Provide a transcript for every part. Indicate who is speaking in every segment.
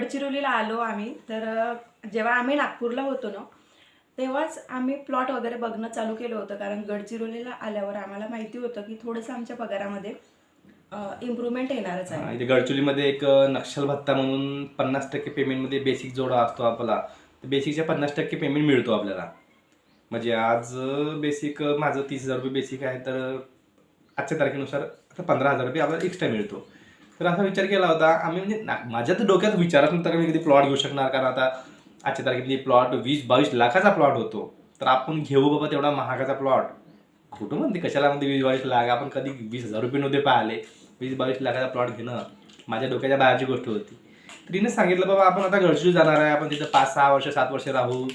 Speaker 1: गडचिरोलीला आलो आम्ही. तर जेव्हा आम्ही नागपूरला होतो ना, तेव्हाच आम्ही प्लॉट वगैरे बघणं चालू केलं होतं. कारण गडचिरोलीला आल्यावर आम्हाला माहिती होतं की थोडंसं आमच्या पगारामध्ये इम्प्रूव्हमेंट येणारच आहे.
Speaker 2: इथे गडचोलीमध्ये एक नक्षल भत्ता म्हणून 50% पेमेंटमध्ये बेसिक जोडा असतो आपला. तर बेसिकच्या 50% पेमेंट मिळतो आपल्याला. म्हणजे आज बेसिक माझं 30,000 रुपये बेसिक आहे, तर आजच्या तारखेनुसार आता 15,000 रुपये आपल्याला एक्स्ट्रा मिळतो. तर असा विचार केला होता आम्ही, म्हणजे माझ्या तर डोक्यात विचारच नव्हता मी कधी प्लॉट घेऊ शकणार. कारण आता आजच्या तारखेमध्ये प्लॉट 20-22 लाखाचा प्लॉट होतो. तर आपण घेऊ बाबा तेवढा महागाचा प्लॉट. कुठं म्हणते कशाला म्हणते 20-22 लाख, आपण कधी 20,000 रुपये नव्हते पाहिले. 20-22 लाखाचा प्लॉट घेणं माझ्या डोक्याच्या बाहेरची गोष्ट होती. तर तिने सांगितलं बाबा आपण आता गडचिरोली जाणार आहे, आपण तिथं 5-6 वर्ष 7 वर्ष राहू,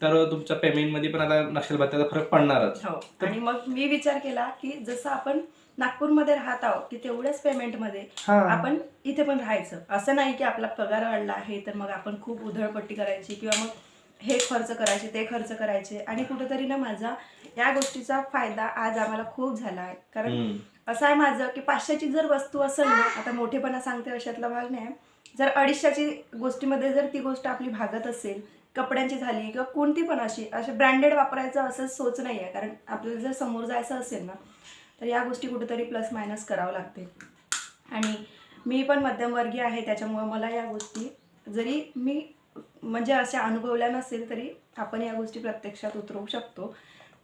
Speaker 2: तर तुमच्या पेमेंटमध्ये पण आता नक्षल भत्त्याचा फरक पडणारच.
Speaker 1: हो. आणि मग मी विचार केला की जसं आपण नागपूरमध्ये राहत आहोत की तेवढ्याच पेमेंटमध्ये आपण इथे पण राहायचं. असं नाही की आपला पगार वाढला आहे तर मग आपण खूप उधळपट्टी करायची किंवा मग हे खर्च करायचे ते खर्च करायचे. आणि कुठेतरी ना माझा या गोष्टीचा फायदा आज आम्हाला खूप झाला आहे. कारण असं आहे माझं की 500ची जर वस्तू असेल ना, आता मोठेपणा सांगते अशातला भाग नाही, जर 250ची गोष्टीमध्ये जर ती गोष्ट आपली भागत असेल, कपड्यांची झाली किंवा कोणती पण असे ब्रँडेड वापरायचं असं सोच नाही आहे. कारण आपल्याला जर समोर जायचं असेल ना, तर या गोष्टी कुठेतरी प्लस मायनस करावं लागते. आणि मी पण मध्यमवर्गीय आहे, त्याच्यामुळे मला या गोष्टी जरी मी म्हणजे अशा अनुभवल्या नसेल तरी आपण या गोष्टी प्रत्यक्षात उतरवू शकतो.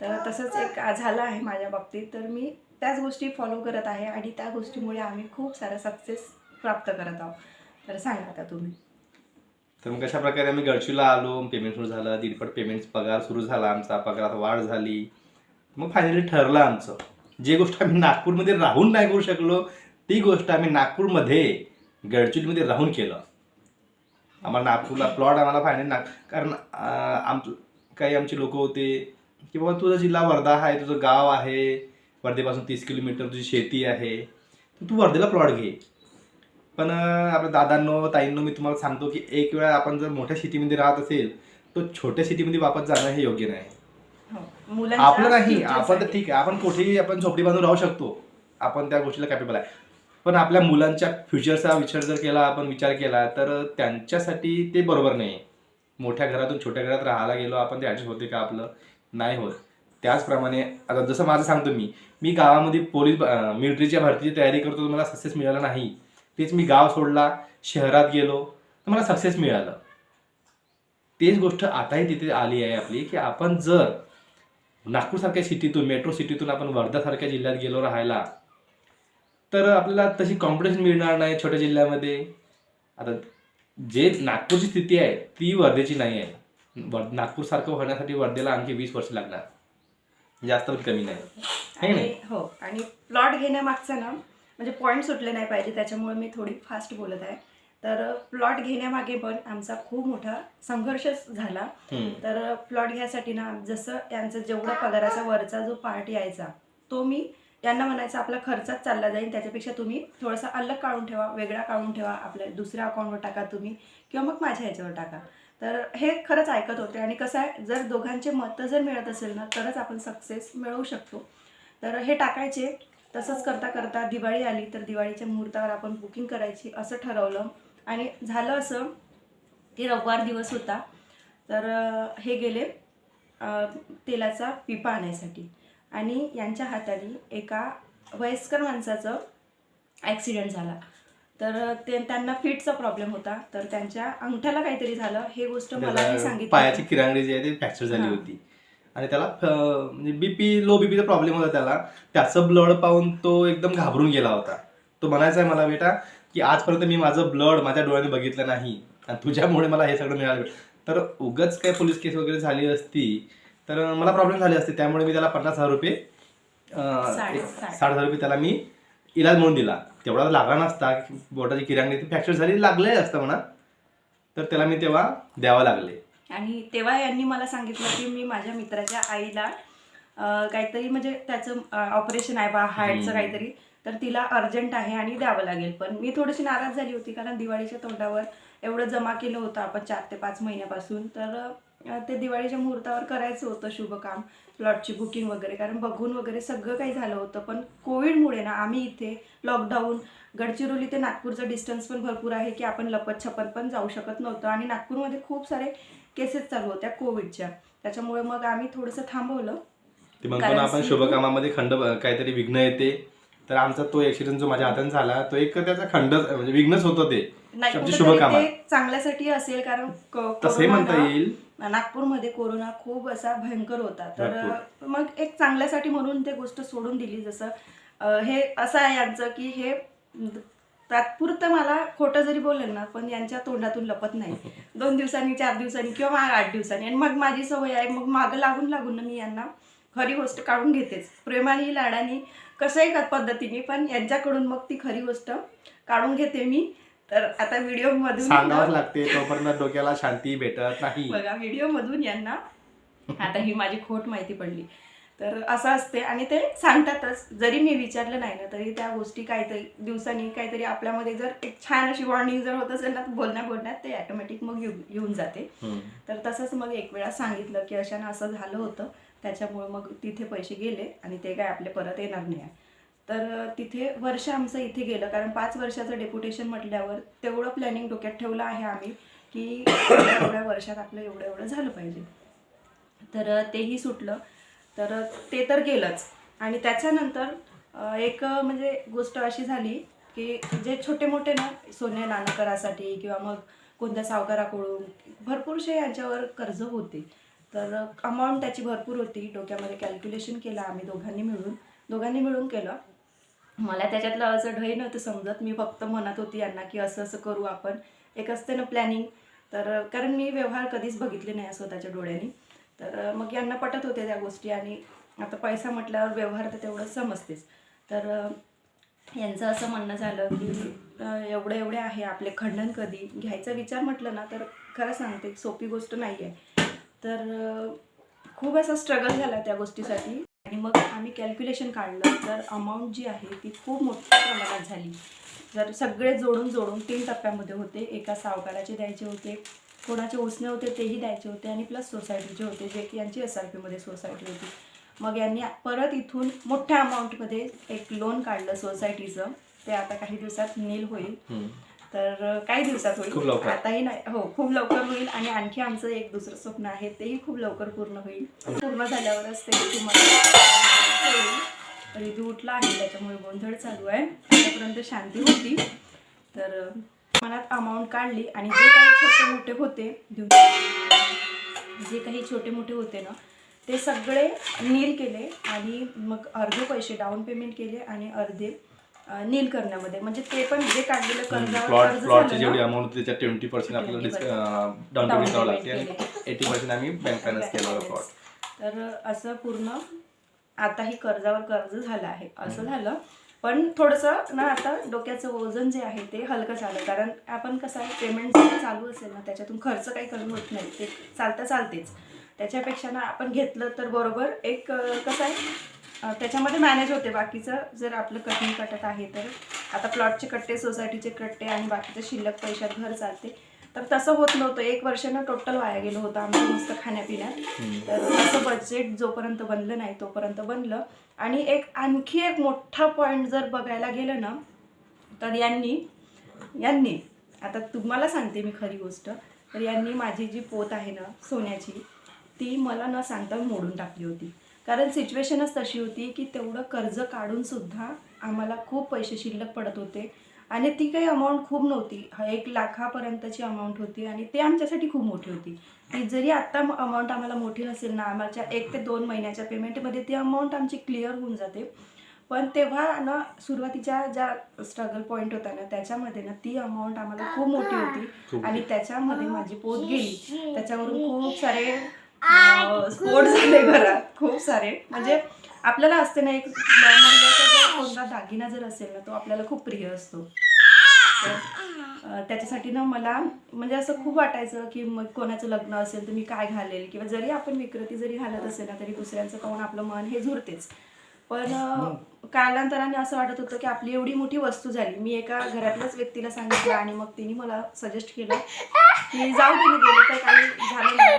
Speaker 1: तर तसंच एक झालं आहे माझ्या बाबतीत. तर मी त्याच गोष्टी फॉलो करत आहे आणि त्या गोष्टीमुळे आम्ही खूप सारा सक्सेस प्राप्त करत आहोत. तर सांगा आता तुम्ही.
Speaker 2: तर मग कशा प्रकारे आम्ही गडचिरोलीला आलो, पेमेंट सुरू झालं, दीडपट पेमेंट पगार सुरू झाला, आमचा पगारात वाढ झाली. मग फायनली ठरलं आमचं, जी गोष्ट आम्ही नागपूरमध्ये राहून नाही करू शकलो ती गोष्ट आम्ही नागपूरमध्ये गडचिरोलीमध्ये राहून केलं. आम्हाला नागपूरला प्लॉट आम्हाला फायनली कारण काही आमचे लोक होते की बाबा तुझा जिल्हा वर्धा आहे, तुझं गाव आहे, वर्धेपासून 30 किलोमीटर तुझी शेती आहे, तर तू वर्धेला प्लॉट घे. पण आपल्या दादांनो ताईंनो मी तुम्हाला सांगतो की एक वेळा आपण जर मोठ्या सिटीमध्ये राहत असेल तर छोट्या सिटीमध्ये वापस जाणं हे योग्य नाही. आपलं नाही, आपण तर ठीक आहे, आपण कुठेही आपण झोपडी बांधून राहू शकतो, आपण त्या गोष्टीला कॅपेबल आहे. पण आपल्या मुलांच्या फ्युचरचा विचार जर केला, आपण विचार केला तर त्यांच्यासाठी ते बरोबर नाही. मोठ्या घरातून छोट्या घरात राहायला गेलो आपण, ते ॲडजस्ट होते का आपलं? नाही होत. त्याचप्रमाणे आता जसं माझं सांगतो मी गावामध्ये पोलीस मिलिटरीच्या भरतीची तयारी करतो, मला सक्सेस मिळाला नाही. तेच मी गाव सोडला, शहरात गेलो तर मला सक्सेस मिळालं. तेच गोष्ट आताही तिथे आली आहे आपली की आपण जर नागपूरसारख्या सिटीतून, मेट्रो सिटीतून आपण वर्धासारख्या जिल्ह्यात गेलो राहायला, तर आपल्याला तशी कॉम्पिटिशन मिळणार नाही छोट्या जिल्ह्यामध्ये. आता जे नागपूरची स्थिती आहे ती वर्धेची नाही आहे. नागपूरसारखं होण्यासाठी वर्धेला आणखी 20 वर्ष लागणार, जास्त पण कमी नाही.
Speaker 1: हो. आणि प्लॉट घेण्यामागचा ना म्हणजे पॉईंट सुटले नाही पाहिजे, त्याच्यामुळे मी थोडी फास्ट बोलत आहे. तर प्लॉट घेण्यामागे पण आमचा खूप मोठा संघर्ष झाला. तर प्लॉट घ्यायसाठी ना जसं यांचं जेवढा पगाराचा वरचा जो पार्ट यायचा तो मी यांना म्हणायचा आपला खर्चाच चालला जाईल, त्याच्यापेक्षा तुम्ही थोडासा अलग काढून ठेवा, वेगळा काढून ठेवा, आपल्या दुसऱ्या अकाउंटवर टाका तुम्ही किंवा मग माझ्या ह्याच्यावर टाका. तर हे खरंच ऐकत होते. आणि कसं आहे, जर दोघांचे मतं जर मिळत असेल ना तरच आपण सक्सेस मिळवू शकतो. तर हे टाकायचे. तसंच करता करता दिवाळी आली, तर दिवाळीच्या मुहूर्तावर आपण बुकिंग करायची असं ठरवलं. आणि झालं असं की रविवार दिवस होता. तर हे गेले तेलाचा पिपा आणायसाठी आणि यांच्या हाताने एका वयस्कर माणसाचं ॲक्सिडेंट झाला. तर त्यांना फिटचा प्रॉब्लेम होता, तर त्यांच्या अंगठ्याला काहीतरी झालं. हे गोष्ट मला नाही सांगितली.
Speaker 2: पायाची किरांगडी जी आहे ती फ्रॅक्चर झाली होती आणि त्याला म्हणजे लो बीपीचा प्रॉब्लेम होता त्याला. त्याचं ब्लड पाहून तो एकदम घाबरून गेला होता. तो म्हणायचा आहे मला, बेटा की आजपर्यंत मी माझं ब्लड माझ्या डोळ्याने बघितलं नाही आणि तुझ्यामुळे मला हे सगळं मिळालं. तर उगाच काय पोलीस केस वगैरे झाली असती तर मला प्रॉब्लेम झाले असते. त्यामुळे मी त्याला 50,000 रुपये 60,000 रुपये त्याला मी इलाज म्हणून दिला. तेवढा लागला नसता, बोटाची किरांगडी फ्रॅक्चर झाली, लागले असतं म्हणा, तर त्याला मी तेव्हा द्यावं लागले.
Speaker 1: आणि तेव्हा यांनी मला सांगितलं की मी माझ्या मित्राच्या आईला काहीतरी म्हणजे त्याचं ऑपरेशन आहे बा हार्टचं काहीतरी, तर तिला अर्जंट आहे आणि द्यावं लागेल. पण मी थोडीशी नाराज झाली होती कारण दिवाळीच्या तोंडावर एवढं जमा केलं होतं आपण 4 ते 5 महिन्यापासून. तर ते दिवाळीच्या मुहूर्तावर करायचं होतं शुभ काम, प्लॉटची बुकिंग वगैरे, कारण बघून वगैरे सगळं काही झालं होतं. पण कोविडमुळे ना आम्ही इथे लॉकडाऊन, गडचिरोली ते नागपूरचं डिस्टन्स पण भरपूर आहे की आपण लपत-छपत पण जाऊ शकत नव्हतं आणि नागपूरमध्ये खूप सारे केसेस चालू होत्या कोविडच्या. त्याच्यामुळे मग आम्ही थोडंसं थांबवलं.
Speaker 2: ते म्हणतो ना आपण शुभकामामध्ये काहीतरी विघ्न येते, तर आमचा तो ऍक्सिडेंट जो माझ्या हाताने झाला तो एक त्याचा खंड म्हणजे विघ्नच होतं ते
Speaker 1: नाही,
Speaker 2: आमच्या
Speaker 1: कुठेतरी
Speaker 2: शुभकामात.
Speaker 1: ते चांगल्यासाठी असेल, कारण
Speaker 2: तसंही म्हणता येईल.
Speaker 1: नागपूरमध्ये कोरोना खूप असा भयंकर होता, तर मग एक चांगल्यासाठी म्हणून ते गोष्ट सोडून दिली. जसं हे असं आहे यांचं की हे तात्पुरतं मला खोटं जरी बोललं ना, पण यांच्या तोंडातून लपत नाही. 2 दिवसांनी, 4 दिवसांनी किंवा मग 8 दिवसांनी. आणि मग माझी सवय आहे, मग मागं लागून ना मी यांना खरी गोष्ट काढून घेतेच, प्रेमाने, लाडाने, कसंही पद्धतीने, पण यांच्याकडून मग ती खरी गोष्ट काढून घेते मी. तर आता व्हिडिओ मधून
Speaker 2: सांगावंच लागते, तोपर्यंत डोक्याला शांती भेटत नाही.
Speaker 1: बघा, व्हिडिओ मधून यांना आता ही माझी खोट माहिती पडली. तर असं असते आणि ते सांगतातच, जरी मी विचारलं नाही ना तरी त्या गोष्टी काहीतरी दिवसांनी काहीतरी आपल्यामध्ये जर एक छान अशी वॉर्निंग जर होत असेल ना, बोलण्यात ते ऑटोमॅटिक मग येऊन जाते. तर तसंच मग एक वेळा सांगितलं की अशानं असं झालं होतं, त्याच्यामुळे मग तिथे पैसे गेले आणि ते काय आपले परत येणार नाही. तर तिथे वर्ष आमचं इथे गेलं, कारण 5 वर्षाचं डेप्युटेशन म्हटल्यावर तेवढं प्लॅनिंग डोक्यात ठेवलं आहे आम्ही की एवढ्या वर्षात आपलं एवढं झालं पाहिजे. तर तेही सुटलं, तर ते तर गेलंच. आणि त्याच्यानंतर एक म्हणजे गोष्ट अशी झाली की जे छोटे मोठे ना सोने नाणं करासाठी किंवा मग कोणत्या सावकाराकडून भरपूरसे यांच्यावर कर्ज होते. तर अमाऊंट त्याची भरपूर होती. डोक्यामध्ये कॅल्क्युलेशन केलं आम्ही दोघांनी मिळून केलं. मला त्याच्यातलं असं ढय नव्हतं समजत. मी फक्त म्हणत होती यांना की असं असं करू आपण, एक असते ना प्लॅनिंग. तर कारण मी व्यवहार कधीच बघितले नाही स्वतःच्या डोळ्यांनी. तर मग यांना पटत होते त्या गोष्टी, आणि आता पैसा म्हटल्यावर व्यवहार तर तेवढं समजतेच. तर यांचं असं म्हणणं झालं की एवढे आहे आपले, खंडन कधी घ्यायचा विचार म्हटलं ना तर खरं सांगते सोपी गोष्ट नाही आहे. तर खूप असा स्ट्रगल झाला त्या गोष्टीसाठी. आणि मग आम्ही कॅल्क्युलेशन काढलं, तर अमाऊंट जी आहे ती खूप मोठ्या प्रमाणात झाली. जर सगळे जोडून 3 टप्प्यामध्ये होते. एका सावकाराचे द्यायचे होते, कोणाचे उसने होते तेही द्यायचे होते, आणि प्लस सोसायटीचे होते, जे की यांची SRPमध्ये सोसायटी होती. मग यांनी परत इथून मोठ्या अमाऊंटमध्ये एक लोन काढलं सोसायटीचं. ते आता काही दिवसात नील होईल. तर काही दिवसात होईल, आताही नाही. हो, खूप लवकर होईल. आणि आणखी आमचं एक दुसरं स्वप्न आहे, तेही खूप लवकर पूर्ण होईल. पूर्ण झाल्यावरच ते होईल. ऋतू उठला आहे, त्याच्यामुळे गोंधळ चालू आहे. आतापर्यंत शांती होती. तर मनात अमाऊंट काढली, आणि जे काही छोटे मोठे होते ना ते सगळे नील केले. आणि मग अर्धे पैसे डाऊन पेमेंट केले आणि अर्धे नील करण्यामध्ये, म्हणजे ते पण जे काढलेलं कर्ज
Speaker 2: प्लॉटची जेवढी अमाऊंट होती त्याच्यात 20% आपल्याला डाऊन पेमेंट करावं लागते, आणि 80% आम्ही बँक फायनान्स केलं प्लॉट.
Speaker 1: तर असं पूर्ण आताही कर्जावर कर्ज झालं आहे. असं झालं, पण थोडंसं ना आता डोक्याचं वजन जे आहे ते हलकं झालं. कारण आपण कसं आहे, पेमेंट चालू असेल ना त्याच्यातून खर्च काही कमी होत नाही, ते चालतेच. त्याच्यापेक्षा ना आपण घेतलं तर बरोबर एक कसं आहे त्याच्यामध्ये मॅनेज होते. बाकीचं जर आपलं कटिंग कटत आहे तर आता प्लॉटचे कट्टे, सोसायटीचे कट्टे आणि बाकीचं शिल्लक पैशात घर चालते. तर तसं होत नव्हतं. 1 वर्षानं टोटल वाया गेलं होतं आमचं नुसतं खाण्यापिण्यात. तर असं बजेट जोपर्यंत बनलं नाही तोपर्यंत बनलं. आणि आणखी एक मोठा पॉईंट जर बघायला गेलं ना, तर यांनी आता तुम्हाला सांगते मी खरी गोष्ट. तर यांनी माझी जी पोत आहे ना सोन्याची, ती मला न सांगता मोडून टाकली होती. कारण सिच्युएशनच तशी होती की तेवढं कर्ज काढून सुद्धा आम्हाला खूप पैसे शिल्लक पडत होते. आणि ती काही अमाऊंट खूप नव्हती, 1 लाखापर्यंतची अमाऊंट होती, आणि ते आमच्यासाठी खूप मोठी होती. ती जरी आत्ता अमाऊंट आम्हाला मोठी नसेल ना, आम्हाला 1 ते 2 महिन्याच्या पेमेंटमध्ये ती अमाऊंट आमची क्लिअर होऊन जाते. पण तेव्हा ना सुरुवातीच्या ज्या स्ट्रगल पॉईंट होता ना त्याच्यामध्ये ना ती अमाऊंट आम्हाला खूप मोठी होती. आणि त्याच्यामध्ये माझी पोत गेली. त्याच्यावरून खूप सारे स्फोट झाले घरात, खूप सारे. म्हणजे आपल्याला असते ना, एक महिन्याचा जर कोणता दागिना जर असेल ना तो आपल्याला खूप प्रिय असतो. तर त्याच्यासाठी ना मला म्हणजे असं खूप वाटायचं की मग कोणाचं लग्न असेल तर मी काय घालेल, किंवा जरी आपण विकृती जरी घालत असेल ना तरी दुसऱ्यांचं पाहून आपलं मन हे झुरतेच. पण कालांतराने असं वाटत होतं की आपली एवढी मोठी वस्तू झाली. मी एका घरातल्याच व्यक्तीला सांगितलं, आणि मग तिने मला सजेस्ट केलं की जाऊ तिने गेलं तर काही झालं नाही.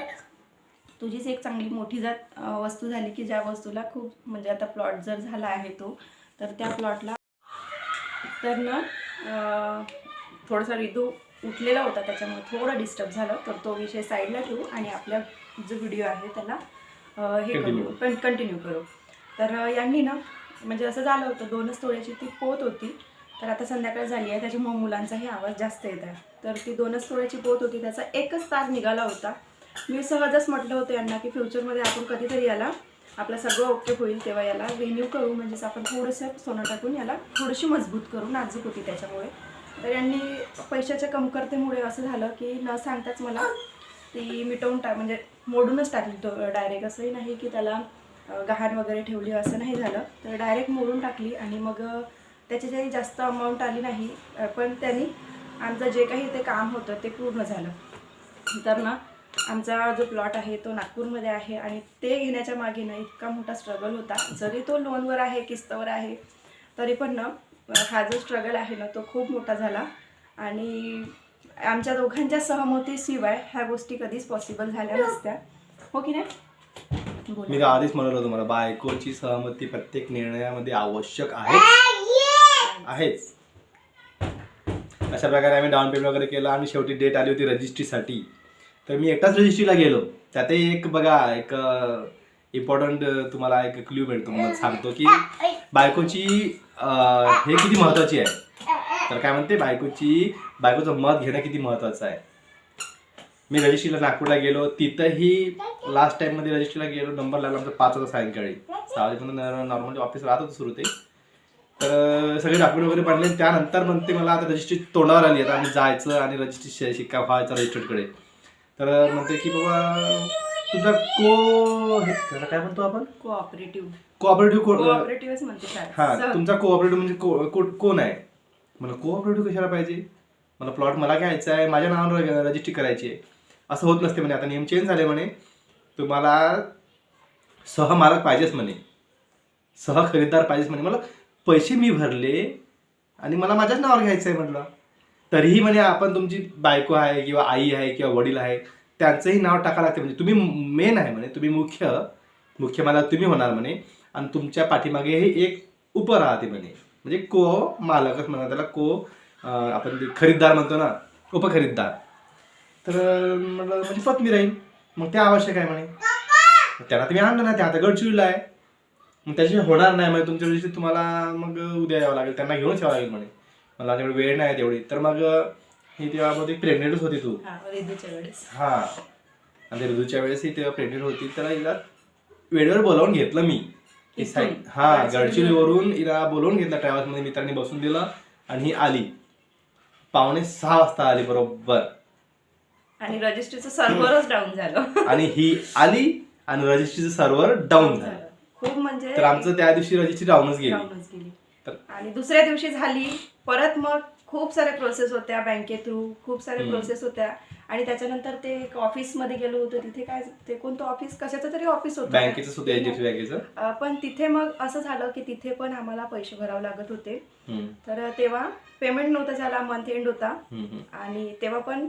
Speaker 1: तुझीच एक चांगली मोठी जात वस्तू झाली की ज्या वस्तूला खूप म्हणजे आता प्लॉट जर झाला आहे तो, तर त्या प्लॉटला तर ना थोडासा ऋतू उठलेला होता त्याच्यामुळे थोडं डिस्टर्ब झालं, तर तो विषय साईडला ठेवू आणि आपल्या जो व्हिडिओ आहे त्याला हे करू, पण कंटिन्यू करू. तर यांनी ना म्हणजे असं झालं होतं 2च तोळ्याची ती पोत होती, तर आता संध्याकाळ झाली आहे त्याच्यामुळे मुलांचाही आवाज जास्त येत आहे. तर ती 2च तोळ्याची पोत होती, त्याचा एकच तार निघाला होता. मी सहजच म्हटलं होतं यांना की फ्युचरमध्ये आपण कधीतरी याला आपलं सगळं ओके होईल तेव्हा याला रिन्यू करू, म्हणजेच आपण थोडंसं सोनं टाकून याला थोडीशी मजबूत करू, नाजूक होती त्याच्यामुळे. तर यांनी पैशाच्या कमतरतेमुळे असं झालं की न सांगताच मला ती मिटवून म्हणजे मोडूनच टाकली तो डायरेक्ट. असंही नाही की त्याला गहाण वगैरे ठेवली असं नाही झालं, तर डायरेक्ट मोडून टाकली. आणि मग त्याची जास्त अमाऊंट आली नाही, पण त्यांनी आमचं जे काही ते काम होतं ते पूर्ण झालं. तर ना आमचा जो प्लॉट आहे तो नागपूरमध्ये आहे आणि ते घेण्याच्या मागे ना इतका मोठा स्ट्रगल होता. जरी तो लोनवर आहे, किस्तवर आहे, तरी पण ना हा जो स्ट्रगल आहे ना तो खूप मोठा झाला. आणि आमच्या दोघांच्या सहमतीशिवाय ह्या गोष्टी कधीच पॉसिबल झाल्या नसत्या, हो की नाही?
Speaker 2: मी तर आधीच म्हणलं तुम्हाला, बायकोची सहमती प्रत्येक निर्णयामध्ये आवश्यक आहेच. अशा प्रकारे आम्ही डाऊन पेमेंट वगैरे केलं आणि शेवटी डेट आली होती रजिस्ट्रीसाठी. तर मी एकटाच रजिस्ट्रीला गेलो. त्यातही एक बघा, एक इम्पॉर्टंट तुम्हाला एक क्ल्यू मिळतो, मला सांगतो की बायकोची हे किती महत्वाची आहे. तर काय म्हणते, बायकोचं मत घेणं किती महत्वाचं आहे. मी रजिस्ट्रीला नागपूरला गेलो, तिथंही लास्ट टाइममध्ये रजिस्ट्रीला गेलो, नंबर लागला आमचा 5 वाजता सायंकाळी. 6 वाजेपर्यंत नॉर्मली ऑफिस राहत होतं सुरू ते. तर सगळे डॉक्युमेंट वगैरे बनले. त्यानंतर म्हणते मला आता रजिस्ट्री तोंडावर आली, आता आम्ही जायचं आणि रजिस्ट्री शिक्का व्हायचा रजिस्टरकडे. तर म्हणते की बाबा तुझा काय म्हणतो आपण,
Speaker 1: कोऑपरेटिव्हच म्हणते
Speaker 2: हां, तुमचा कोऑपरेटिव्ह म्हणजे कोण आहे. मला कोऑपरेटिव्ह कशाला पाहिजे, मला प्लॉट मला घ्यायचा आहे, माझ्या नावावर रजिस्ट्री करायची आहे. असं होत नसते म्हणे, आता नियम चेंज झाले म्हणे, तुम्हाला सहमालक पाहिजेच म्हणे, सहखरीदार पाहिजेच म्हणे. मला पैसे मी भरले आणि मला माझ्याच नावावर घ्यायचं आहे म्हटलं. तरीही म्हणे आपण तुमची बायको आहे किंवा आई आहे किंवा वडील आहे त्यांचंही नाव टाकायला लागते, म्हणजे तुम्ही मेन आहे म्हणे, तुम्ही मुख्य मला तुम्ही होणार म्हणे. आणि तुमच्या पाठीमागे हे एक उप राहते म्हणे, म्हणजे को मालकच म्हणा त्याला, आपण खरीददार म्हणतो ना, उपखरीददार. तर म्हटलं म्हणजे पत्नी राहील, मग ते आवश्यक आहे म्हणे. त्याला तुम्ही आणलं ना, ते आता गडचिरोलीला आहे, मग त्याच्याशी होणार नाही म्हणे, तुमच्या वेळेस तुम्हाला मग उद्या यावं लागेल, त्यांना घेऊनच यावं लागेल म्हणे. मला तेवढी वेळ नाही तेवढी. तर मग ही तेव्हा मध्ये प्रेग्नेंटच होती तू, हां, आणि ऋतूच्या वेळेस ही तेव्हा प्रेग्नेंट होती. तर हिला वेळेवर बोलावून घेतलं मी, हां, गडचिरोलीवरून हिला बोलवून घेतलं ट्रॅव्हल्समध्ये, मित्रांनी बसून दिलं आणि ही आली. 5:45 वाजता आली बरोबर,
Speaker 1: आणि रजिस्ट्रीचं सर्व्हरच डाऊन झालं.
Speaker 2: आणि ही आली आणि रजिस्ट्रीचं सर्व्हर डाऊन झालं.
Speaker 1: खूप म्हणजे,
Speaker 2: तर आमचं त्या दिवशी रजिस्ट्री डाऊनच गेली.
Speaker 1: आणि दुसऱ्या दिवशी झाली परत. मग खूप साऱ्या प्रोसेस होत्या, बँके थ्रू खूप साऱ्या प्रोसेस होत्या. आणि त्याच्यानंतर ते एक ऑफिसमध्ये गेलो होतो, तिथे काय ते कोणतं ऑफिस, कशाचं तरी ऑफिस होतं,
Speaker 2: बँकेचं सुद्धा, HDFC बँकेचं.
Speaker 1: पण तिथे मग असं झालं की तिथे पण आम्हाला पैसे भरावे लागत होते. तर तेव्हा पेमेंट नव्हतं झाला, मंथ एंड होता. आणि तेव्हा पण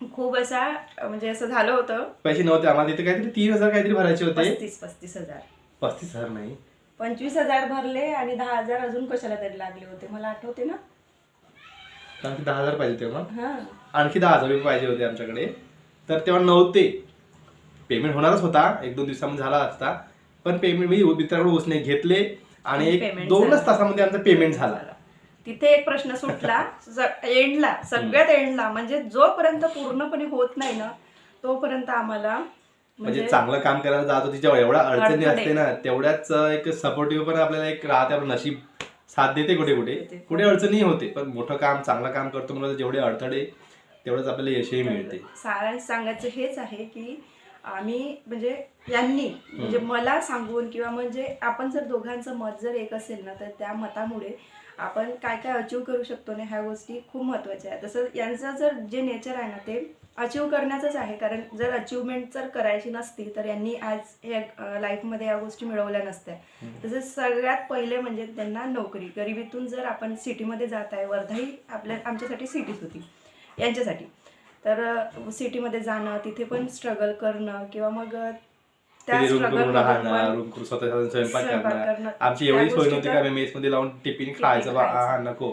Speaker 1: खूप असा म्हणजे असं झालं होतं,
Speaker 2: पैसे नव्हते आम्हाला तिथे, काहीतरी 3,000 काहीतरी भरायचे होते.
Speaker 1: 35,000
Speaker 2: 35,000 नाही,
Speaker 1: 25,000 भरले आणि 10,000 अजून कशाला तरी लागले होते, मला आठवते ना.
Speaker 2: आणखी 10,000 पाहिजे तेव्हा,
Speaker 1: हां,
Speaker 2: आणखी 10,000 पाहिजे होते आमच्याकडे. तर तेव्हा नव्हते. पेमेंट होणारच होता, 1-2 दिवसामध्ये झाला असता, पण पेमेंट मी मित्राकडून उसने घेतले आणि 1-2च तासामध्ये आमचा पेमेंट झाला.
Speaker 1: तिथे एक प्रश्न सुटला एंडला, सगळ्यात एंडला, म्हणजे जोपर्यंत पूर्णपणे होत नाही ना तोपर्यंत आम्हाला
Speaker 2: म्हणजे चांगलं काम करायला जात होती, जेव्हा एवढ्या अडचणी असते ना तेवढ्याच एक सपोर्टिव्ह पण आपल्याला एक राहते, आपलं नशीब साथ देते. कुठे अडचणी होते, पण मोठं काम चांगलं काम करतो म्हणजे जेवढे अडथळे तेवढंच आपल्याला यशही मिळते.
Speaker 1: सारांश सांगायचं हेच आहे की आम्ही म्हणजे यांनी म्हणजे मला सांगून किंवा म्हणजे आपण जर दोघांचं मत जर एक असेल ना, तर त्या मतामुळे आपण काय काय अचीव करू शकतो ना, ह्या गोष्टी खूप महत्त्वाच्या आहेत. तसं यांचं जर जे नेचर आहे ना ते अचीव करण्याचंच आहे, कारण जर अचीवमेंट जर करायची नसती तर यांनी आज हे लाईफमध्ये या गोष्टी मिळवल्या नसत्या. तसंच सगळ्यात पहिले म्हणजे त्यांना नोकरी, गरिबीतून जर आपण सिटीमध्ये जात आहे, वर्धाही आमच्यासाठी सिटीच होती यांच्यासाठी, तर सिटीमध्ये जाणं, तिथे पण स्ट्रगल करणं किंवा मग त्या
Speaker 2: रूम करून
Speaker 1: स्ट्रगल
Speaker 2: राहणार, रूम करून स्वतः स्वयंपाक करणं. आमची एवढी सोय नव्हती का मेस मध्ये लावून टिफिन खायचं बा, हा नको.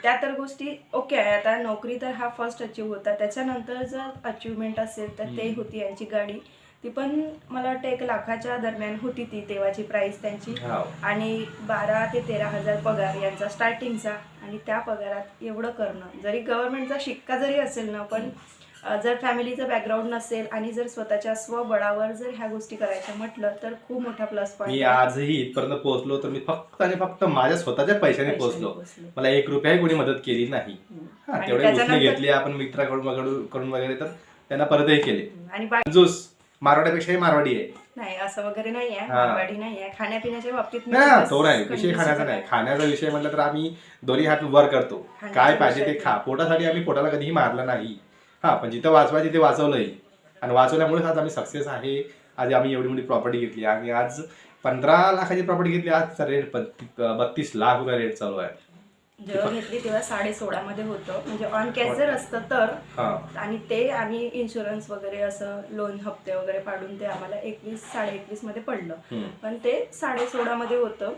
Speaker 1: त्या तर गोष्टी ओके आहे. आता नोकरी तर हा फर्स्ट अचीव होता, त्याच्यानंतर जर अचिव्हमेंट असेल तर ते होती यांची गाडी. ती पण मला वाटतं 1 लाखाच्या दरम्यान होती ती तेव्हाची प्राइस त्यांची. आणि 12 ते 13,000 पगार यांचा स्टार्टिंगचा. आणि त्या पगारात एवढं करणं, जरी गव्हर्नमेंटचा शिक्का जरी असेल ना, पण जर फॅमिलीचं बॅकग्राऊंड नसेल आणि जर स्वतःच्या स्वबळावर जर ह्या गोष्टी करायच्या म्हटलं तर खूप मोठा प्लस पॉईंट.
Speaker 2: मी आजही इथपर्यंत पोहोचलो तर मी फक्त आणि फक्त माझ्या स्वतःच्या पैशाने पोहोचलो. मला 1 रुपयाही कोणी मदत केली नाही. तेवढे गोष्टी घेतली आपण मित्राकडून वगैरे, तर त्यांना परतही केले. आणि कंजूस मारवाड्यापेक्षाही मारवाडी आहे.
Speaker 1: नाही असं वगैरे नाही आहे, मारवाडी नाही आहे. खाण्यापिण्याच्या बाबतीत
Speaker 2: तो नाही विषय, खाण्याचा नाही. खाण्याचा विषय म्हटलं तर आम्ही दोन्ही हात वर करतो, काय पाहिजे ते खा. पोटासाठी आम्ही पोटाला कधीही मारलं नाही. पण जिथं वाचवायचं तिथे वाचवलंय, आणि वाचवल्यामुळे आज आम्ही सक्सेस आहे. आज आम्ही एवढी मोठी प्रॉपर्टी घेतली. आम्ही आज 15 लाखाची प्रॉपर्टी घेतली. आजचा रेट 32 लाख रुपये रेट चालू आहे.
Speaker 1: जेव्हा घेतली तेव्हा 16.5 मध्ये होतं, म्हणजे ऑन कॅश जर असतं तर. आणि ते आम्ही इन्शुरन्स वगैरे असं लोन हप्ते वगैरे पाडून ते आम्हाला 21-21.5 मध्ये पडलं. पण ते 16.5 मध्ये होतं.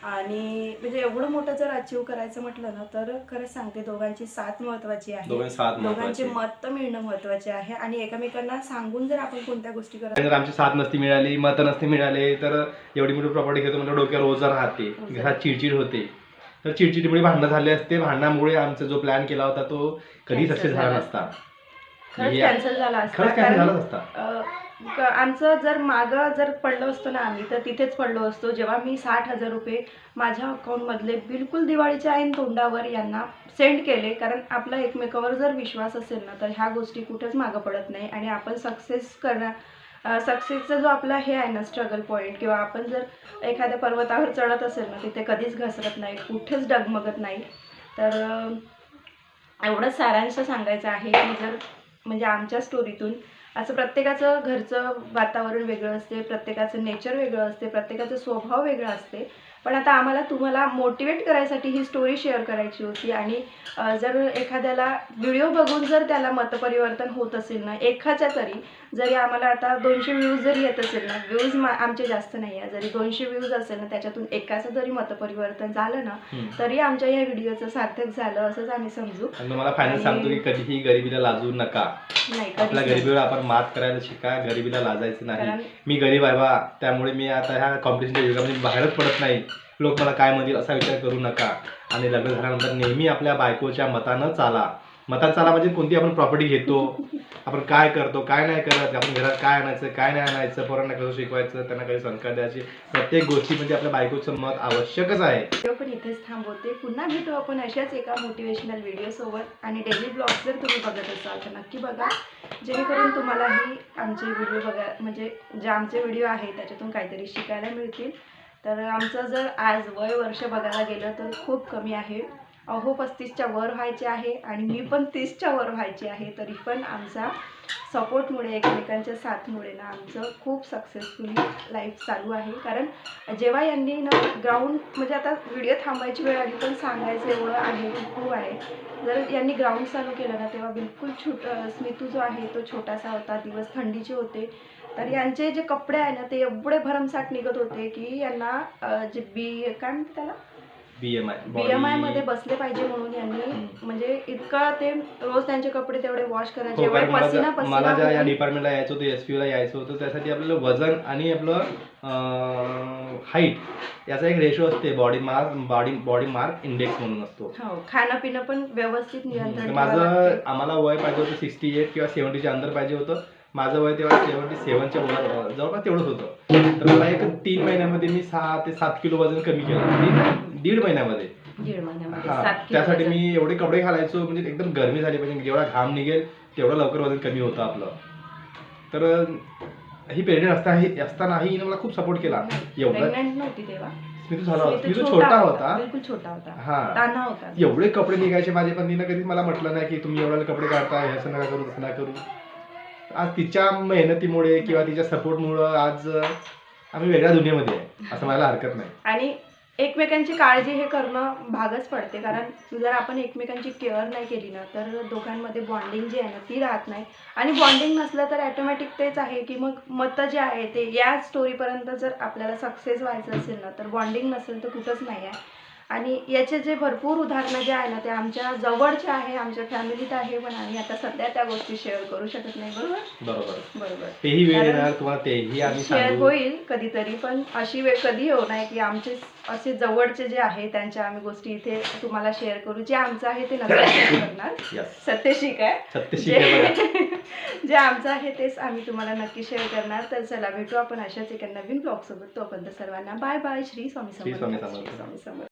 Speaker 1: आणि म्हणजे एवढं मोठं जर अचीव्ह करायचं म्हटलं ना, तर खरंच सांगते दोघांची साथ महत्वाची आहे, दोघांचे मत मिळणं महत्वाचे आहे. आणि एकमेकांना सांगून जर आपण कोणत्या गोष्टी करत,
Speaker 2: जर आमची साथ नसती मिळाली, मत नसते मिळाले, तर एवढी मोठी प्रॉपर्टी घेतो म्हणजे डोक्यावर ओझं राहते, घरात चिडचिड होते. तर चिडचिडीमुळे भांडणं झाले असते. भांडणामुळे आमचा जो प्लॅन केला होता तो कधी सक्सेस झाला नसता.
Speaker 1: खरंच कॅन्सल झाला असता. आमचं जर मागं जर पडलो असतो ना आम्ही, तर तिथेच पडलो असतो. जेव्हा मी 60,000 रुपये माझ्या अकाउंटमधले बिलकुल दिवाळीच्या ऐन तोंडावर यांना सेंड केले, कारण आपला एकमेकावर जर विश्वास असेल ना तर ह्या गोष्टी कुठेच मागं पडत नाही. आणि आपण सक्सेसचा जो आपला हे आहे ना स्ट्रगल पॉईंट, किंवा आपण जर एखाद्या पर्वतावर चढत असेल ना, तिथे कधीच घसरत नाही, कुठेच डगमगत नाही. तर एवढंच सारांश सांगायचं आहे की जर म्हणजे आमच्या स्टोरीतून असं प्रत्येकाचं घरचं वातावरण वेगळं असते, प्रत्येकाचं नेचर वेगळं असते, प्रत्येकाचा स्वभाव वेगळा असते. पण आता आम्हाला तुम्हाला मोटिवेट करायसाठी ही स्टोरी शेअर करायची होती. आणि जर एखाद्याला व्हिडिओ बघून जर त्याला मतपरिवर्तन होत असेल ना, एखाद्या तरी, जरी आम्हाला आता 200 व्ह्यूज जरी येत असेल ना, व्ह्यूज आमचे जास्त नाही आहे, जरी 200 व्ह्यूज असेल ना, त्याच्यातून एकाचं जरी मतपरिवर्तन झालं ना, तरी आमच्या या व्हिडिओचं सार्थक झालं असंच आम्ही समजू.
Speaker 2: आणि तुम्हाला फायनल सांगतो की कधीही गरिबीला लाजू नका. आपल्या गरिबीवर आपण मात करायला शिका, गरिबीला लाजायचं नाही. मी गरीब आहे बा, त्यामुळे मी आता ह्या कॉम्पिटिशनच्या युगामध्ये बाहेरच पडत नाही. लोक मला काय म्हणतील असा विचार करू नका. आणि लग्न झाल्यानंतर नेहमी आपल्या बायकोच्या मतानं चाला. म्हणजे कोणती आपण प्रॉपर्टी घेतो, आपण काय करतो, काय नाही करत, आपण घरात काय आणायचं, काय नाही आणायचं, पोरांना कसं शिकवायचं, त्यांना काही संस्कार द्यायचे, प्रत्येक गोष्टीमध्ये आपल्या बायकोचं मत आवश्यकच आहे.
Speaker 1: व्हिडिओ पण इथेच थांबवते. पुन्हा भेटू आपण अशाच एका मोटिवेशनल व्हिडिओ सोबत. आणि डेली ब्लॉग जर तुम्ही बघत असाल तर नक्की बघा, जेणेकरून तुम्हालाही आमचे व्हिडिओ बघा, म्हणजे जे आमचे व्हिडिओ आहे त्याच्यातून काहीतरी शिकायला मिळतील. तर आमचं जर आज वर्ष बघायला गेलं तर खूप कमी आहे. अहो 35च्या वर व्हायचे आहे आणि मी पण 30च्या वर व्हायची आहे. तरी पण आमचा सपोर्टमुळे, एकमेकांच्या साथमुळे ना आमचं खूप सक्सेसफुली लाईफ चालू आहे. कारण जेव्हा यांनी ना ग्राउंड, म्हणजे आता व्हिडिओ थांबायची वेळ आली पण सांगायचं एवढं आहे की खूप आहे. जर यांनी ग्राउंड चालू केलं ना, तेव्हा बिलकुल स्मितू जो आहे तो छोटासा होता, दिवस थंडीचे होते. तर यांचे जे कपडे आहे ना ते एवढे भरमसाठ निघत होते की यांना जे काय म्हणते त्याला, BMI मध्ये बसले पाहिजे म्हणून यांनी म्हणजे इतकं ते रोज त्यांचे कपडे तेवढे वॉश करायचे.
Speaker 2: मला ज्या या डिपार्टमेंटला यायचं होतं, SPU ला यायचं होतं, त्यासाठी आपल्याला वजन आणि आपलं हाईट याचा एक रेशो असते, बॉडी मार्क इंडेक्स म्हणून असतो.
Speaker 1: खाणं पिणं पण व्यवस्थित नियंत्रण.
Speaker 2: आम्हाला वय पाहिजे होतं 68 किंवा 70च्या अंदर पाहिजे होतं. माझं वय तेव्हा 77च्या वर जवळपास तेवढंच होतं. तर मला 3 महिन्यामध्ये मी 6 ते 7 किलो वजन कमी केलं. दीड महिन्यामध्ये. त्यासाठी मी एवढे कपडे घालायचो, म्हणजे एकदम गरमी झाली पाहिजे, जेवढा घाम निघेल तेवढं लवकर वजन कमी होतं आपलं. तर ही प्रेग्नेंट असतानाही मला खूप सपोर्ट केला. स्मितू झाला होता, स्मितू छोटा होता. एवढे कपडे निघायचे माझे, पण तिनं कधीच मला म्हटलं नाही की तुम्ही एवढे कपडे काढताय, असं नका करू, तसं नका करू. आज तिच्या मेहनतीमुळे किंवा तिच्या सपोर्टमुळे आज आम्ही वेगळ्या दुनियेमध्ये आहे असं मला हरकत नाही.
Speaker 1: आणि एकमेकांची काळजी हे करणं भागच पडते, कारण जर आपण एकमेकांची केअर नाही केली ना तर दोघांमध्ये बॉन्डिंग जी आहे ना ती राहत नाही. आणि बॉन्डिंग नसलं तर ॲटोमॅटिक तेच आहे की मग मतं जे आहे ते या स्टोरीपर्यंत जर आपल्याला सक्सेस व्हायचं असेल ना तर बॉन्डिंग नसेल तर कुठंच नाही आहे. आणि याचे जे भरपूर उदाहरणं जे आहे ना ते आमच्या जवळचे आहे, आमच्या फॅमिलीत आहे, पण आम्ही आता सध्या त्या गोष्टी शेअर करू शकत नाही. बरोबर.
Speaker 2: तेही वेळ
Speaker 1: कारण
Speaker 2: येणार तुम्हाला, तेही आम्ही
Speaker 1: शेअर
Speaker 2: सांगू.
Speaker 1: होईल कधीतरी, पण अशी वेळ कधी होऊ नये की आमचे असे जवळचे जे आहे त्यांच्या आम्ही गोष्टी इथे तुम्हाला शेअर करू. जे आमचं आहे ते नक्की शेअर करणार.
Speaker 2: Yes.
Speaker 1: सत्यशी काय
Speaker 2: सत्यशी काय बघा.
Speaker 1: जे आमचं आहे तेच आम्ही तुम्हाला नक्की शेअर करणार. तर चला भेटू आपण अशाच एका नवीन ब्लॉग सोबत. तोपर्यंत सर्वांना बाय बाय. श्री स्वामी
Speaker 2: श्री स्वामी
Speaker 1: समर्थ.
Speaker 2: समर्थ.
Speaker 1: श्री स्वामी समर्थ.